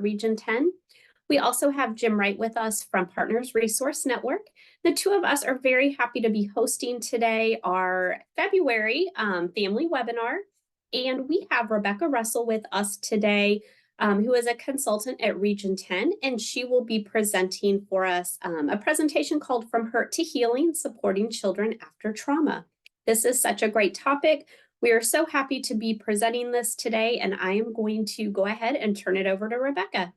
Region 10. We also have Jim Wright with us from Partners Resource Network. The two of us are very happy to be hosting today our February family webinar. And we have Rebecca Russell with us today, who is a consultant at Region 10, and she will be presenting for us a presentation called From Hurt to Healing, Supporting Children After Trauma. This is such a great topic. We are so happy to be presenting this today, and I am going to go ahead and turn it over to Rebecca.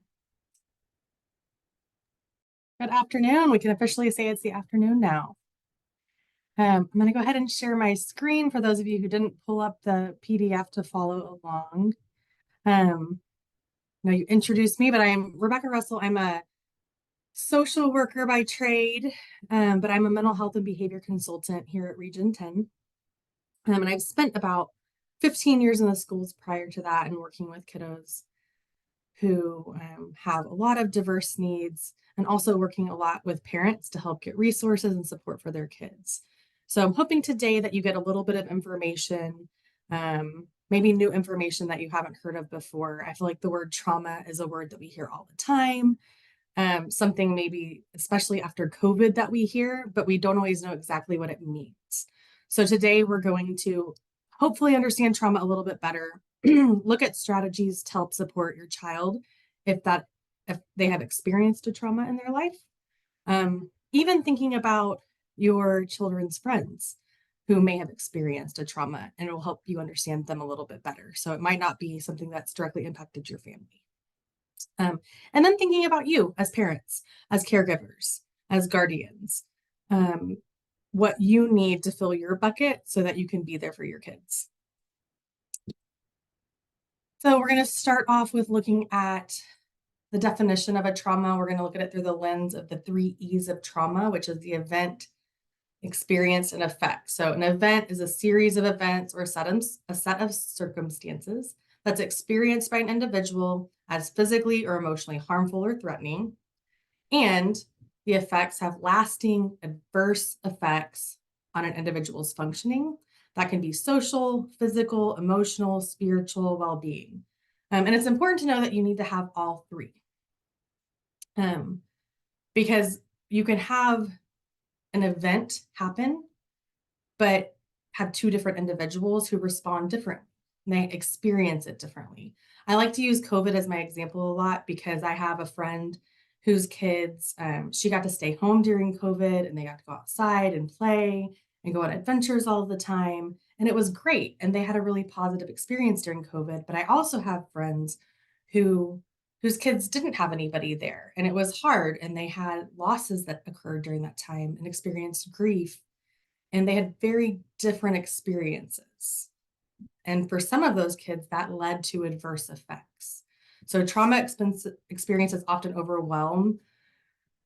Good afternoon. We can officially say it's the afternoon now. I'm going to go ahead and share my screen for those of you who didn't pull up the PDF to follow along. Now you introduced me, but I am Rebecca Russell. I'm a social worker by trade, but I'm a mental health and behavior consultant here at Region 10. And I've spent about 15 years in the schools prior to that and working with kiddos who have a lot of diverse needs, and also working a lot with parents to help get resources and support for their kids. So I'm hoping today that you get a little bit of information, maybe new information that you haven't heard of before. I feel like the word trauma is a word that we hear all the time. Something maybe, especially after COVID, that we hear, but we don't always know exactly what it means. So today we're going to hopefully understand trauma a little bit better, look at strategies to help support your child if they have experienced a trauma in their life. Even thinking about your children's friends who may have experienced a trauma, and it will help you understand them a little bit better. So it might not be something that's directly impacted your family. And then thinking about you as parents, as caregivers, as guardians, what you need to fill your bucket so that you can be there for your kids. So we're going to start off with looking at the definition of a trauma. We're going to look at it through the lens of the 3 E's of trauma, which is the event, experience, and effect. So an event is a series of events or a set of circumstances that's experienced by an individual as physically or emotionally harmful or threatening. And the effects have lasting adverse effects on an individual's functioning. That can be social, physical, emotional, spiritual well-being. And it's important to know that you need to have all 3. Because you can have an event happen, but have 2 different individuals who respond differently. They experience it differently. I like to use COVID as my example a lot because I have a friend whose kids, she got to stay home during COVID, and they got to go outside and play and go on adventures all the time. And it was great. And they had a really positive experience during COVID. But I also have friends whose kids didn't have anybody there, and it was hard, and they had losses that occurred during that time and experienced grief, and they had very different experiences. And for some of those kids, that led to adverse effects. So trauma experiences often overwhelm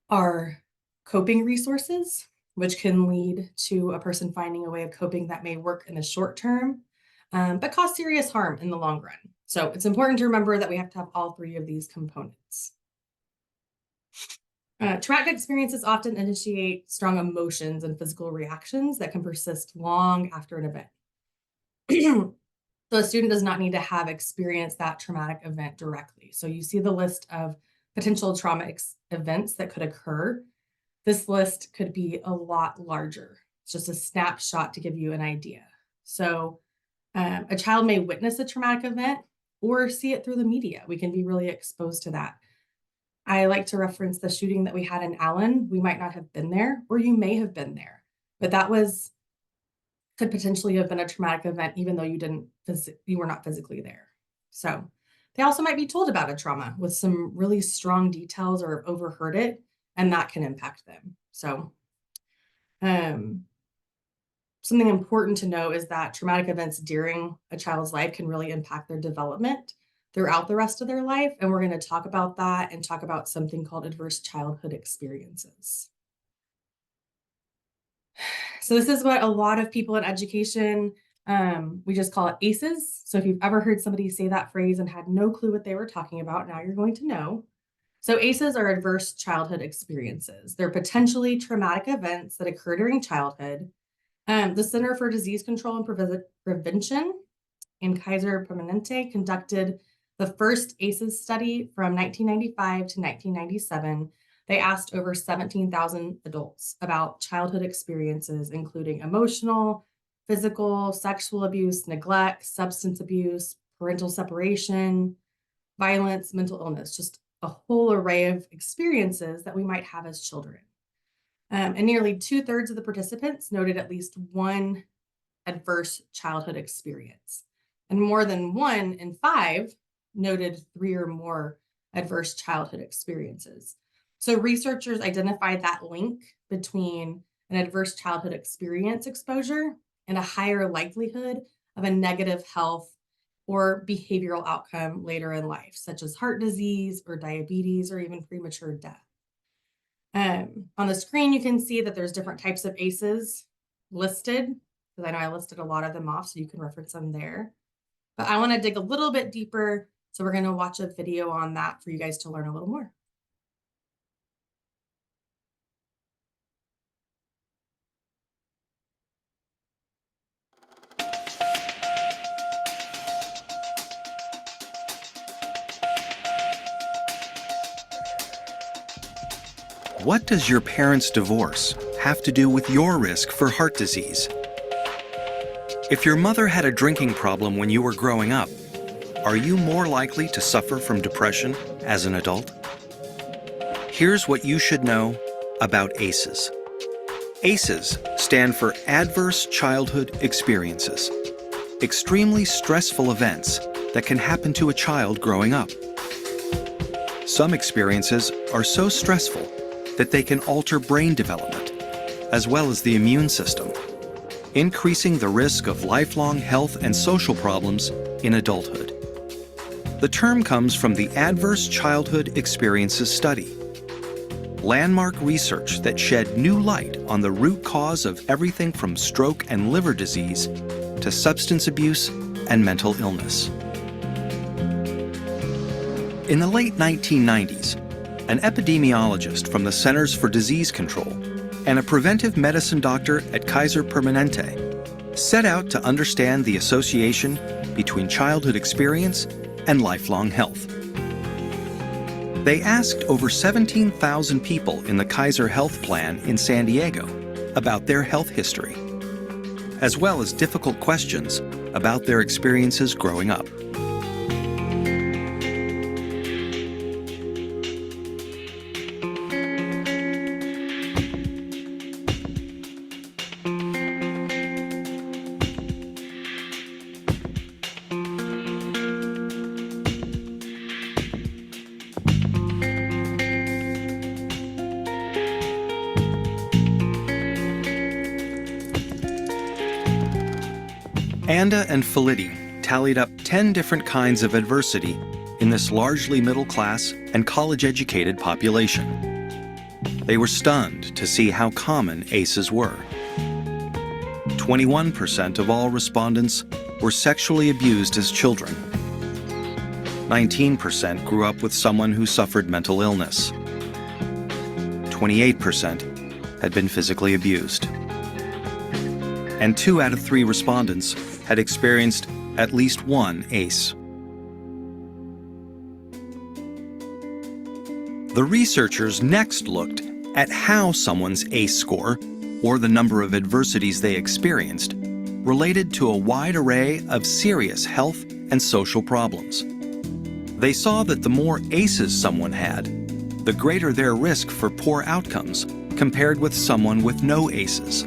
our coping resources, which can lead to a person finding a way of coping that may work in the short term, but cause serious harm in the long run. So it's important to remember that we have to have all 3 of these components. Traumatic experiences often initiate strong emotions and physical reactions that can persist long after an event. So a student does not need to have experienced that traumatic event directly. So you see the list of potential trauma events that could occur. This list could be a lot larger. It's just a snapshot to give you an idea. So a child may witness a traumatic event or see it through the media. We can be really exposed to that. I like to reference the shooting that we had in Allen. We might not have been there, or you may have been there, but that could potentially have been a traumatic event, even though you were not physically there. So they also might be told about a trauma with some really strong details or overheard it, and that can impact them. So something important to know is that traumatic events during a child's life can really impact their development throughout the rest of their life. And we're going to talk about that and talk about something called adverse childhood experiences. So this is what a lot of people in education, we just call it ACEs. So if you've ever heard somebody say that phrase and had no clue what they were talking about, now you're going to know. So ACEs are adverse childhood experiences. They're potentially traumatic events that occur during childhood. The Center for Disease Control and Prevention in Kaiser Permanente conducted The first ACEs study from 1995 to 1997, they asked over 17,000 adults about childhood experiences, including emotional, physical, sexual abuse, neglect, substance abuse, parental separation, violence, mental illness, just a whole array of experiences that we might have as children. And nearly 2/3 of the participants noted at least one adverse childhood experience. And more than 1 in 5 noted 3 or more adverse childhood experiences. So researchers identified that link between an adverse childhood experience exposure and a higher likelihood of a negative health or behavioral outcome later in life, such as heart disease or diabetes or even premature death. On the screen, you can see that there's different types of ACEs listed, because I know I listed a lot of them off, so you can reference them there. But I want to dig a little bit deeper, so we're going to watch a video on that for you guys to learn a little more. What does your parents' divorce have to do with your risk for heart disease? If your mother had a drinking problem when you were growing up, are you more likely to suffer from depression as an adult? Here's what you should know about ACEs. ACEs stand for Adverse Childhood Experiences, extremely stressful events that can happen to a child growing up. Some experiences are so stressful that they can alter brain development, as well as the immune system, increasing the risk of lifelong health and social problems in adulthood. The term comes from the Adverse Childhood Experiences Study, landmark research that shed new light on the root cause of everything from stroke and liver disease to substance abuse and mental illness. In the late 1990s, an epidemiologist from the Centers for Disease Control and a preventive medicine doctor at Kaiser Permanente set out to understand the association between childhood experience and lifelong health. They asked over 17,000 people in the Kaiser Health Plan in San Diego about their health history, as well as difficult questions about their experiences growing up. Anda and Felitti tallied up 10 different kinds of adversity in this largely middle-class and college-educated population. They were stunned to see how common ACEs were. 21% of all respondents were sexually abused as children. 19% grew up with someone who suffered mental illness. 28% had been physically abused. And 2 out of 3 respondents had experienced at least one ACE. The researchers next looked at how someone's ACE score, or the number of adversities they experienced, related to a wide array of serious health and social problems. They saw that the more ACEs someone had, the greater their risk for poor outcomes compared with someone with no ACEs.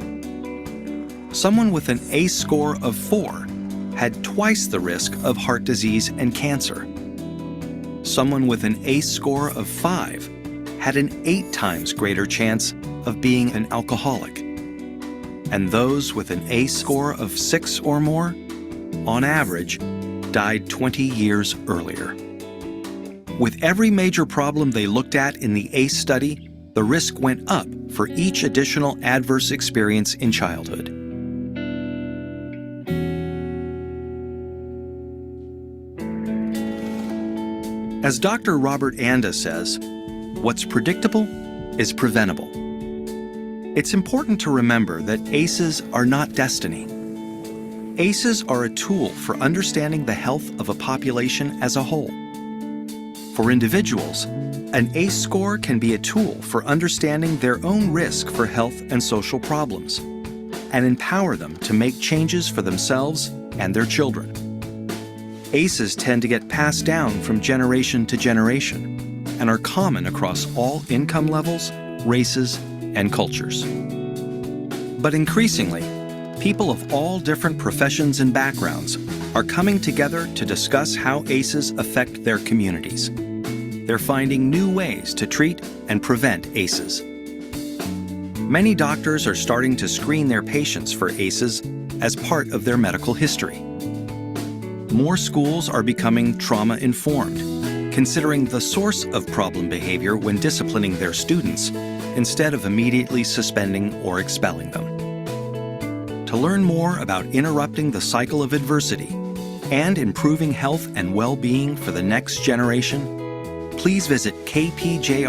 Someone with an ACE score of 4 had twice the risk of heart disease and cancer. Someone with an ACE score of 5 had an 8 times greater chance of being an alcoholic. And those with an ACE score of 6 or more, on average, died 20 years earlier. With every major problem they looked at in the ACE study, the risk went up for each additional adverse experience in childhood. As Dr. Robert Anda says, what's predictable is preventable. It's important to remember that ACEs are not destiny. ACEs are a tool for understanding the health of a population as a whole. For individuals, an ACE score can be a tool for understanding their own risk for health and social problems and empower them to make changes for themselves and their children. ACEs tend to get passed down from generation to generation and are common across all income levels, races, and cultures. But increasingly, people of all different professions and backgrounds are coming together to discuss how ACEs affect their communities. They're finding new ways to treat and prevent ACEs. Many doctors are starting to screen their patients for ACEs as part of their medical history. More schools are becoming trauma-informed, considering the source of problem behavior when disciplining their students, instead of immediately suspending or expelling them. To learn more about interrupting the cycle of adversity and improving health and well-being for the next generation, please visit kpjrfilms.co.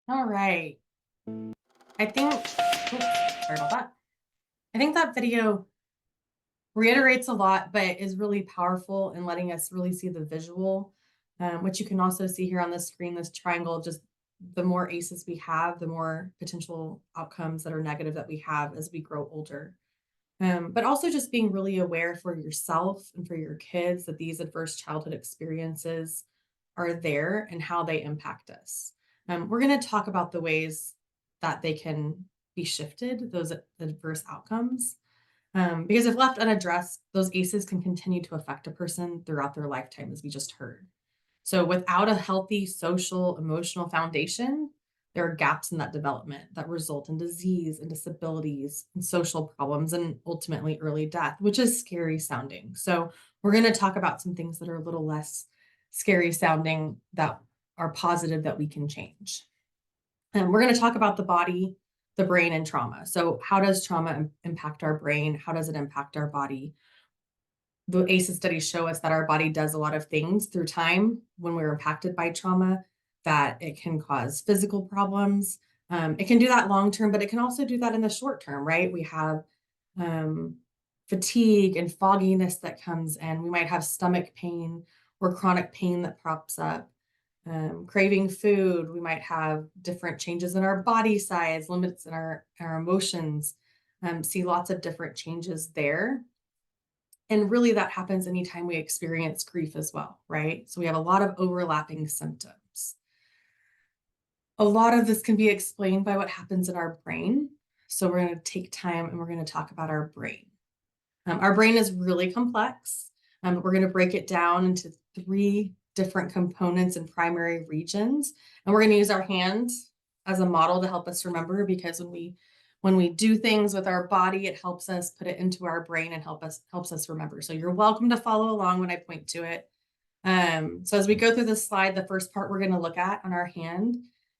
All right. I think, oops, sorry about that. I think that video reiterates a lot, but is really powerful in letting us really see the visual, which you can also see here on the screen, this triangle. Just the more ACEs we have, the more potential outcomes that are negative that we have as we grow older. But also just being really aware for yourself and for your kids that these adverse childhood experiences are there and how they impact us. We're going to talk about the ways that they can be shifted, those adverse outcomes. Because if left unaddressed, those ACEs can continue to affect a person throughout their lifetime, as we just heard. So without a healthy social, emotional foundation, there are gaps in that development that result in disease and disabilities and social problems and ultimately early death, which is scary sounding. So we're going to talk about some things that are a little less scary sounding that are positive that we can change. And we're going to talk about the body, the brain, and trauma. So how does trauma impact our brain? How does it impact our body? The ACEs studies show us that our body does a lot of things through time when we're impacted by trauma, that it can cause physical problems. It can do that long term, but it can also do that in the short term, right? We have fatigue and fogginess that comes in. We might have stomach pain or chronic pain that props up. Craving food, we might have different changes in our body size, limits in our emotions, see lots of different changes there. And really that happens anytime we experience grief as well, right? So we have a lot of overlapping symptoms. A lot of this can be explained by what happens in our brain. So we're going to take time and we're going to talk about our brain. Our brain is really complex. We're going to break it down into 3 different components and primary regions. And we're going to use our hands as a model to help us remember, because when we do things with our body, it helps us put it into our brain and helps us remember. So you're welcome to follow along when I point to it. So as we go through this slide, the first part we're going to look at on our hand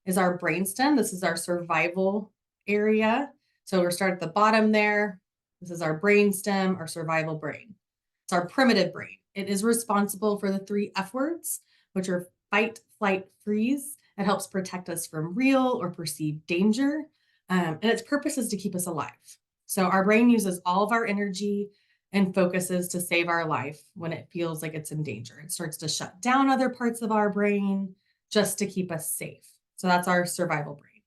is our brainstem. This is our survival area. So we're starting at the bottom there. This is our brainstem, our survival brain. It's our primitive brain. It is responsible for the 3 F words, which are fight, flight, freeze. It helps protect us from real or perceived danger. And its purpose is to keep us alive. So our brain uses all of our energy and focuses to save our life when it feels like it's in danger. It starts to shut down other parts of our brain just to keep us safe. So that's our survival brain.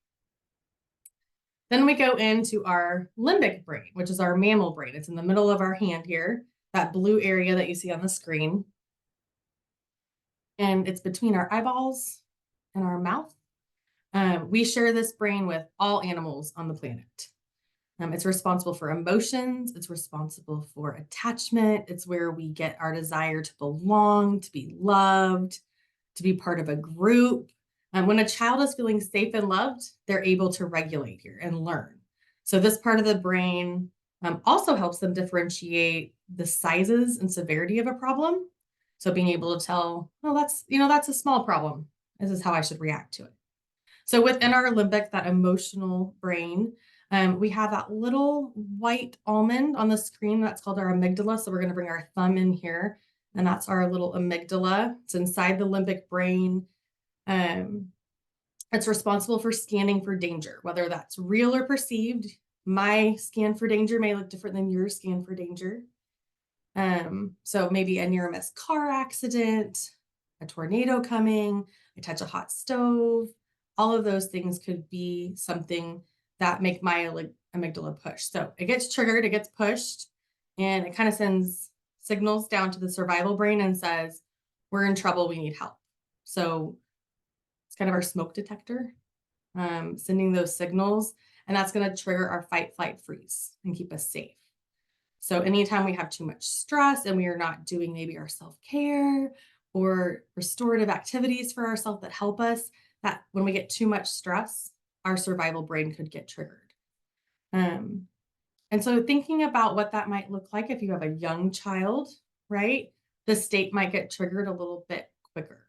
Then we go into our limbic brain, which is our mammal brain. It's in the middle of our hand here, that blue area that you see on the screen. And it's between our eyeballs and our mouth. We share this brain with all animals on the planet. It's responsible for emotions. It's responsible for attachment. It's where we get our desire to belong, to be loved, to be part of a group. When a child is feeling safe and loved, they're able to regulate here and learn. So this part of the brain also helps them differentiate the sizes and severity of a problem. So being able to tell, oh, that's a small problem. This is how I should react to it. So within our limbic, that emotional brain, we have that little white almond on the screen that's called our amygdala. So we're going to bring our thumb in here, and that's our little amygdala. It's inside the limbic brain. It's responsible for scanning for danger, whether that's real or perceived. my scan for danger may look different than your scan for danger. So maybe a near miss car accident, a tornado coming, I touch a hot stove, all of those things could be something that make my amygdala push. So it gets triggered, it gets pushed, and it kind of sends signals down to the survival brain and says, we're in trouble, we need help. So it's kind of our smoke detector, sending those signals, and that's going to trigger our fight, flight, freeze and keep us safe. So anytime we have too much stress and we are not doing maybe our self-care or restorative activities for ourselves that help us, that when we get too much stress, our survival brain could get triggered. And so thinking about what that might look like if you have a young child, right? The state might get triggered a little bit quicker.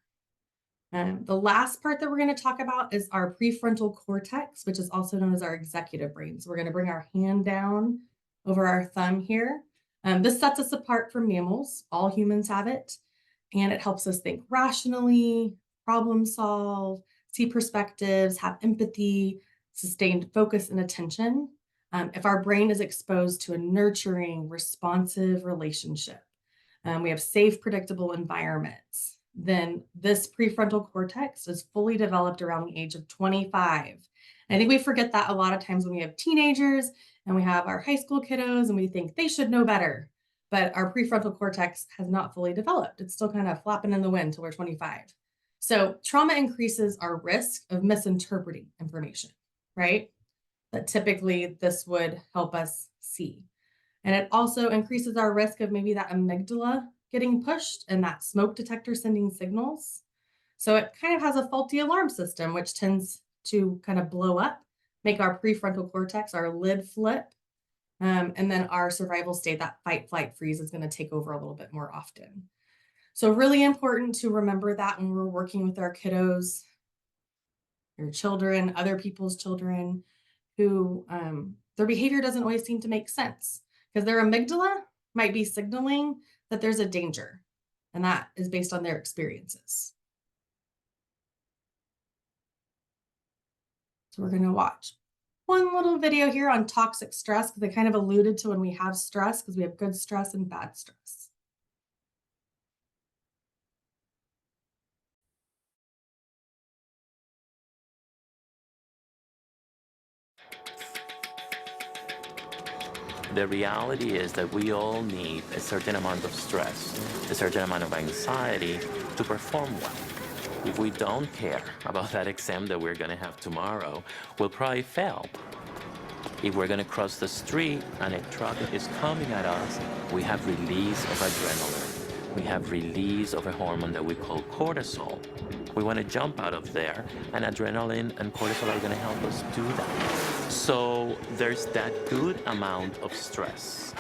The last part that we're going to talk about is our prefrontal cortex, which is also known as our executive brain. So we're going to bring our hand down over our thumb here. This sets us apart from mammals. All humans have it. And it helps us think rationally, problem solve, see perspectives, have empathy, sustained focus and attention. If our brain is exposed to a nurturing, responsive relationship, we have safe, predictable environments, then this prefrontal cortex is fully developed around the age of 25. And I think we forget that a lot of times when we have teenagers and we have our high school kiddos and we think they should know better, but our prefrontal cortex has not fully developed. It's still kind of flapping in the wind till we're 25. So trauma increases our risk of misinterpreting information, right? That typically this would help us see. And it also increases our risk of maybe that amygdala getting pushed and that smoke detector sending signals. So it kind of has a faulty alarm system, which tends to kind of blow up, make our prefrontal cortex, our lid flip. And then our survival state, that fight, flight, freeze is going to take over a little bit more often. So really important to remember that when we're working with our kiddos, your children, other people's children, who their behavior doesn't always seem to make sense because their amygdala might be signaling that there's a danger, and that is based on their experiences. So we're going to watch one little video here on toxic stress because I kind of alluded to when we have stress, because we have good stress and bad stress. The reality is that we all need a certain amount of stress, a certain amount of anxiety to perform well. If we don't care about that exam that we're going to have tomorrow, we'll probably fail. If we're going to cross the street and a truck is coming at us, we have release of adrenaline. We have release of a hormone that we call cortisol. We want to jump out of there, and adrenaline and cortisol are going to help us do that. So there's that good amount of stress.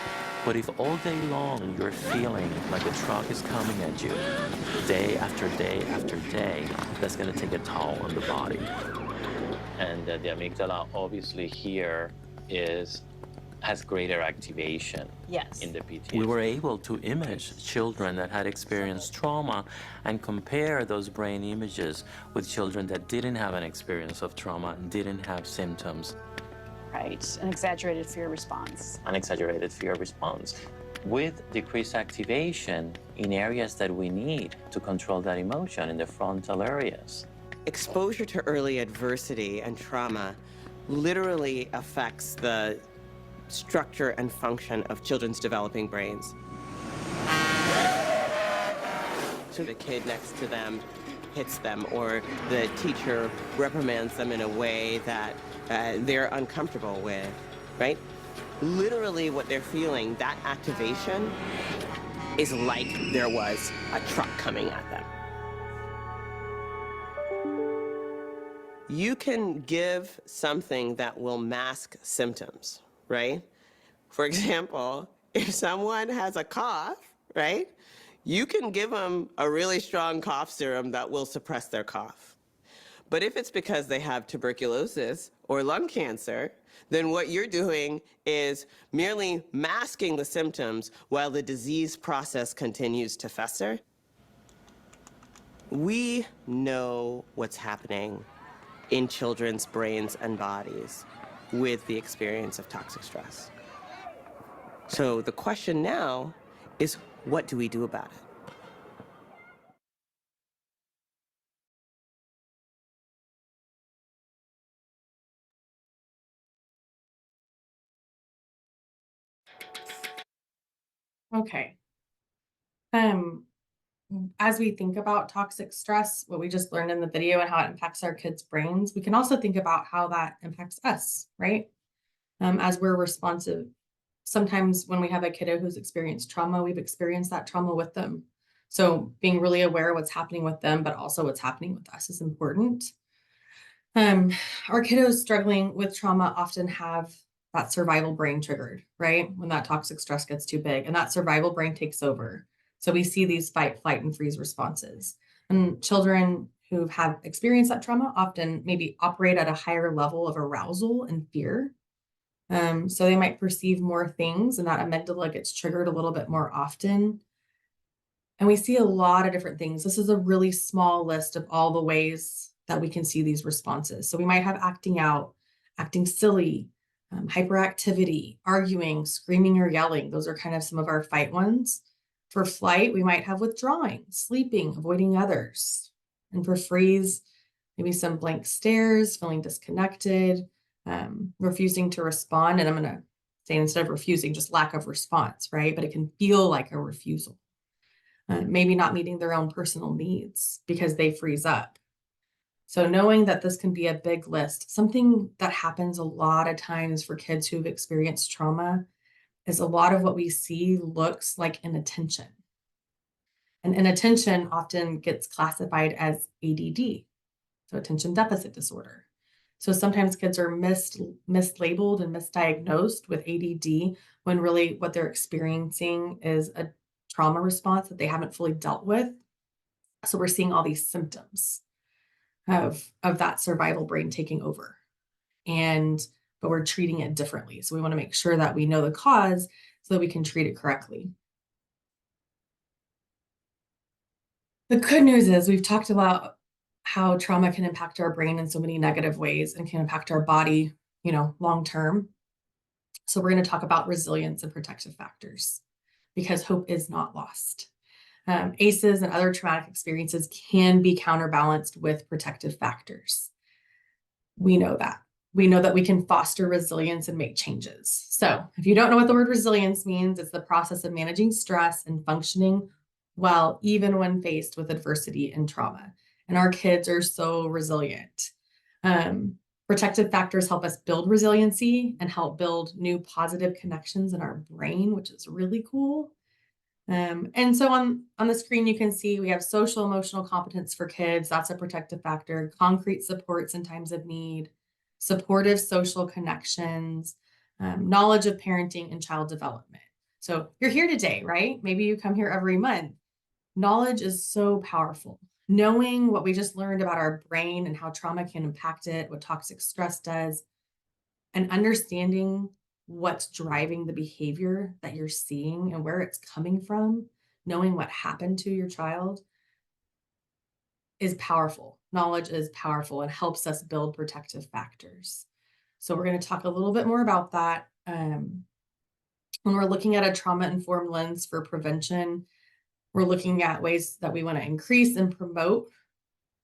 But if all day long you're feeling like a truck is coming at you, day after day after day, that's going to take a toll on the body. And the amygdala obviously here has greater activation. Yes. In the PTSD. We were able to image children that had experienced trauma and compare those brain images with children that didn't have an experience of trauma and didn't have symptoms. Right, an exaggerated fear response. An exaggerated fear response with decreased activation in areas that we need to control that emotion, in the frontal areas. Exposure to early adversity and trauma literally affects the structure and function of children's developing brains. So the kid next to them hits them, or the teacher reprimands them in a way that they're uncomfortable with, right? Literally what they're feeling, that activation is like there was a truck coming at them. You can give something that will mask symptoms, right? For example, if someone has a cough, right, you can give them a really strong cough serum that will suppress their cough. But if it's because they have tuberculosis or lung cancer, then what you're doing is merely masking the symptoms while the disease process continues to fester. We know what's happening in children's brains and bodies. with the experience of toxic stress. So the question now is, what do we do about it? Okay. As we think about toxic stress, what we just learned in the video and how it impacts our kids' brains, we can also think about how that impacts us, right? As we're responsive. Sometimes when we have a kiddo who's experienced trauma, we've experienced that trauma with them. So being really aware of what's happening with them, but also what's happening with us is important. Our kiddos struggling with trauma often have that survival brain triggered, right? When that toxic stress gets too big and that survival brain takes over. So we see these fight, flight, and freeze responses. And children who have experienced that trauma often maybe operate at a higher level of arousal and fear. So they might perceive more things, and that amygdala gets triggered a little bit more often. And we see a lot of different things. This is a really small list of all the ways that we can see these responses. So we might have acting out, acting silly, hyperactivity, arguing, screaming, or yelling. Those are kind of some of our fight ones. For flight, we might have withdrawing, sleeping, avoiding others. And for freeze, maybe some blank stares, feeling disconnected, refusing to respond. And I'm going to say, instead of refusing, just lack of response, right? But it can feel like a refusal. Maybe not meeting their own personal needs because they freeze up. So knowing that this can be a big list, something that happens a lot of times for kids who've experienced trauma is a lot of what we see looks like inattention. And inattention often gets classified as ADD, so attention deficit disorder. So sometimes kids are mislabeled and misdiagnosed with ADD when really what they're experiencing is a trauma response that they haven't fully dealt with. So we're seeing all these symptoms of that survival brain taking over. But we're treating it differently. So we want to make sure that we know the cause so that we can treat it correctly. The good news is we've talked about how trauma can impact our brain in so many negative ways and can impact our body, long term. So we're going to talk about resilience and protective factors because hope is not lost. ACEs and other traumatic experiences can be counterbalanced with protective factors. We know that. We know that we can foster resilience and make changes. So if you don't know what the word resilience means, it's the process of managing stress and functioning well, even when faced with adversity and trauma. And our kids are so resilient. Protective factors help us build resiliency and help build new positive connections in our brain, which is really cool. And so on the screen, you can see we have social emotional competence for kids. That's a protective factor. Concrete supports in times of need, supportive social connections, knowledge of parenting and child development. So you're here today, right? Maybe you come here every month. Knowledge is so powerful. Knowing what we just learned about our brain and how trauma can impact it, what toxic stress does, and understanding what's driving the behavior that you're seeing and where it's coming from, knowing what happened to your child is powerful. Knowledge is powerful and helps us build protective factors. So we're going to talk a little bit more about that. When we're looking at a trauma-informed lens for prevention, we're looking at ways that we want to increase and promote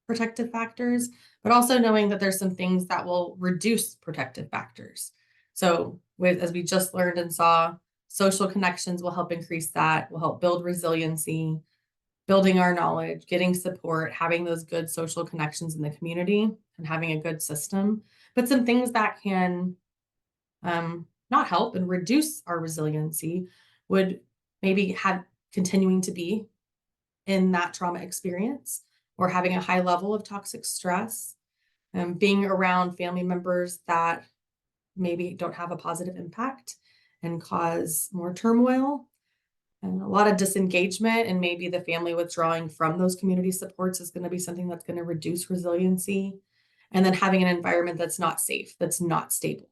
protective factors, but also knowing that there's some things that will reduce protective factors. So as we just learned and saw, social connections will help increase that, will help build resiliency, building our knowledge, getting support, having those good social connections in the community and having a good system. But some things that can not help and reduce our resiliency would maybe have continuing to be in that trauma experience or having a high level of toxic stress, being around family members that maybe don't have a positive impact and cause more turmoil, and a lot of disengagement, and maybe the family withdrawing from those community supports is going to be something that's going to reduce resiliency. And then having an environment that's not safe, that's not stable,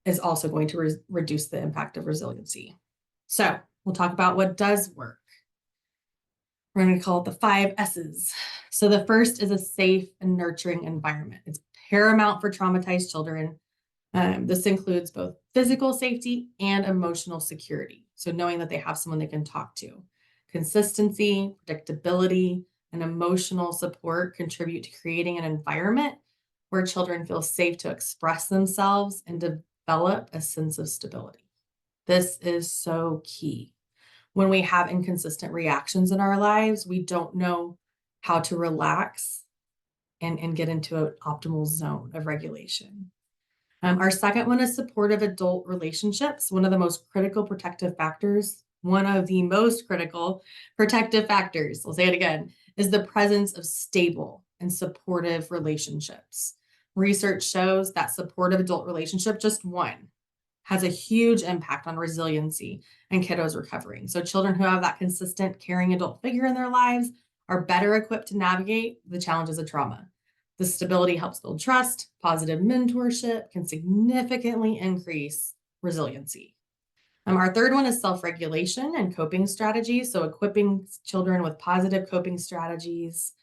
is also going to reduce the impact of resiliency. So we'll talk about what does work. We're going to call it the 5 S's. So the first is a safe and nurturing environment. It's paramount for traumatized children This includes both physical safety and emotional security. So knowing that they have someone they can talk to. Consistency, predictability, and emotional support contribute to creating an environment where children feel safe to express themselves and develop a sense of stability. This is so key. When we have inconsistent reactions in our lives, we don't know how to relax and get into an optimal zone of regulation. Our second one is supportive adult relationships. One of the most critical protective factors, I'll say it again, is the presence of stable and supportive relationships. Research shows that supportive adult relationship, just one, has a huge impact on resiliency and kiddos recovering. So children who have that consistent caring adult figure in their lives are better equipped to navigate the challenges of trauma. The stability helps build trust. Positive mentorship can significantly increase resiliency. Our third one is self-regulation and coping strategies. So equipping children with positive coping strategies,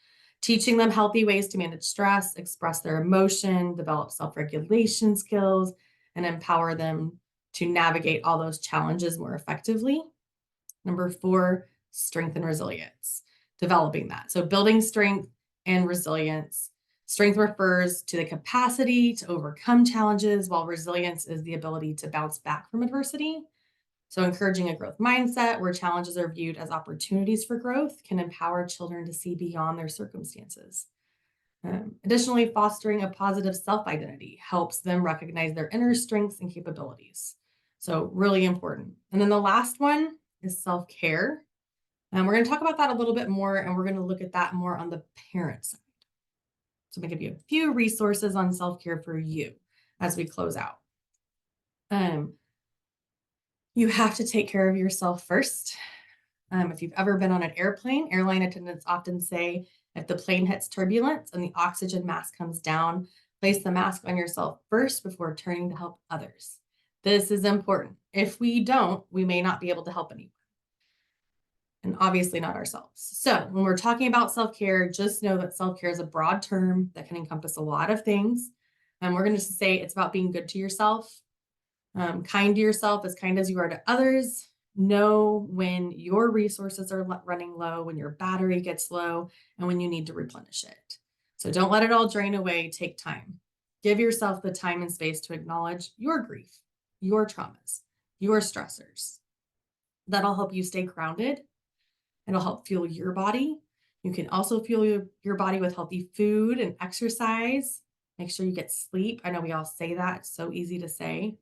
teaching them healthy ways to manage stress, express their emotion, develop self-regulation skills, and empower them to navigate all those challenges more effectively. Number 4, strength and resilience, developing that. So building strength and resilience. Strength refers to the capacity to overcome challenges, while resilience is the ability to bounce back from adversity. So encouraging a growth mindset where challenges are viewed as opportunities for growth can empower children to see beyond their circumstances. Additionally, fostering a positive self-identity helps them recognize their inner strengths and capabilities. So really important. And then the last one is self-care. And we're going to talk about that a little bit more, and we're going to look at that more on the parent side. So I'm going to give you a few resources on self-care for you as we close out. You have to take care of yourself first. If you've ever been on an airplane, airline attendants often say, if the plane hits turbulence and the oxygen mask comes down, place the mask on yourself first before turning to help others. This is important. If we don't, we may not be able to help anyone, and obviously not ourselves. So when we're talking about self-care, just know that self-care is a broad term that can encompass a lot of things. And we're going to say it's about being good to yourself, kind to yourself, as kind as you are to others. Know when your resources are running low, when your battery gets low, and when you need to replenish it. So don't let it all drain away. Take time. Give yourself the time and space to acknowledge your grief, your traumas, your stressors. That'll help you stay grounded. It'll help fuel your body. You can also fuel your body with healthy food and exercise. Make sure you get sleep. I know we all say that. It's so easy to say.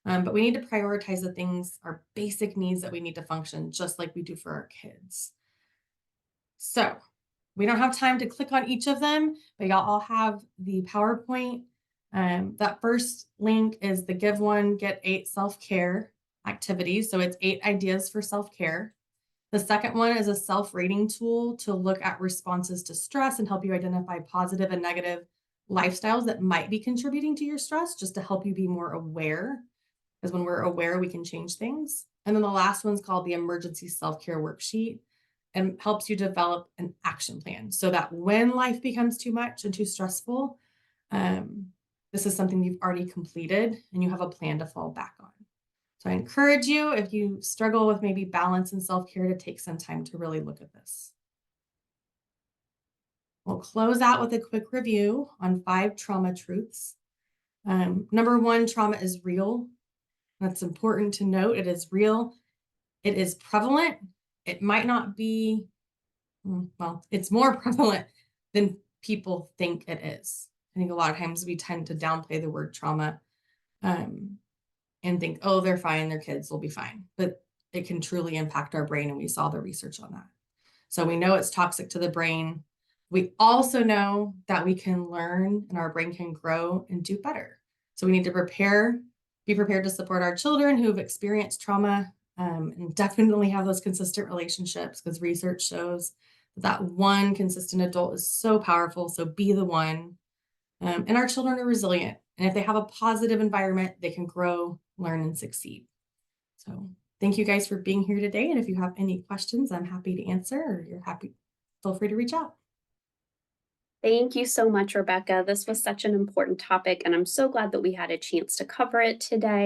But we need to prioritize the things, our basic needs that we need to function, just like we do for our kids. So we don't have time to click on each of them, but y'all all have the PowerPoint. That first link is the Give One, Get 8 self-care activities. So it's 8 ideas for self-care. The second one is a self-rating tool to look at responses to stress and help you identify positive and negative lifestyles that might be contributing to your stress, just to help you be more aware. Because when we're aware, we can change things. And then the last one's called the Emergency Self-Care Worksheet, and helps you develop an action plan so that when life becomes too much and too stressful, this is something you've already completed and you have a plan to fall back on. So I encourage you, if you struggle with maybe balance and self-care, to take some time to really look at this. We'll close out with a quick review on 5 trauma truths. Number 1, trauma is real. That's important to note. It is real. It is prevalent. It might not be, well, it's more prevalent than people think it is. I think a lot of times we tend to downplay the word trauma and think, oh, they're fine, their kids will be fine. But it can truly impact our brain, and we saw the research on that. So we know it's toxic to the brain. We also know that we can learn and our brain can grow and do better. So we need to be prepared to support our children who've experienced trauma, and definitely have those consistent relationships, because research shows that one consistent adult is so powerful. So be the one. And our children are resilient. And if they have a positive environment, they can grow, learn, and succeed. So thank you guys for being here today. And if you have any questions, I'm happy to answer, or feel free to reach out. Thank you so much, Rebecca. This was such an important topic, and I'm so glad that we had a chance to cover it today.